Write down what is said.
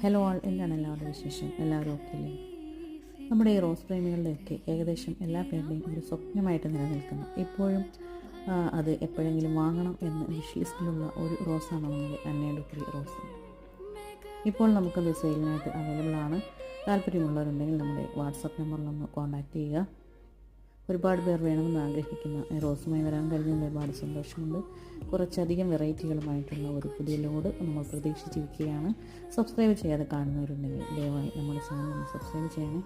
Hello ആൾ, എന്താണ് എല്ലാവരുടെ വിശേഷം? എല്ലാവരും ഓക്കെ അല്ലേ? നമ്മുടെ ഈ റോസ് പ്രേമികളുടെയൊക്കെ ഏകദേശം എല്ലാ പേരുടെയും ഒരു സ്വപ്നമായിട്ട് നിലനിൽക്കുന്നു. ഇപ്പോഴും അത് എപ്പോഴെങ്കിലും വാങ്ങണം എന്ന് വിഷ് ലിസ്റ്റിലുള്ള ഒരു റോസാണ് നമ്മുടെ അന്ന ഡുപ്രി റോസ്. ഇപ്പോൾ നമുക്കത് സെയിലിനായിട്ട് അവൈലബിൾ ആണ്. താല്പര്യമുള്ളവരുണ്ടെങ്കിൽ നമ്മുടെ വാട്സപ്പ് നമ്പറിലൊന്ന് കോൺടാക്റ്റ് ചെയ്യുക. ഒരുപാട് പേർ വേണമെന്ന് ആഗ്രഹിക്കുന്ന റോസുമായി വരാൻ കഴിഞ്ഞതിൽ ഒരുപാട് സന്തോഷമുണ്ട്. കുറച്ചധികം വെറൈറ്റികളുമായിട്ടുള്ള ഒരു പുതിയ ലോഡ് നമ്മൾ പ്രതീക്ഷിച്ചിരിക്കുകയാണ്. സബ്സ്ക്രൈബ് ചെയ്യാതെ കാണുന്നവരുണ്ടെങ്കിൽ ദയവായി നമ്മുടെ ചാനൽ ഒന്ന് സബ്സ്ക്രൈബ് ചെയ്യണേ.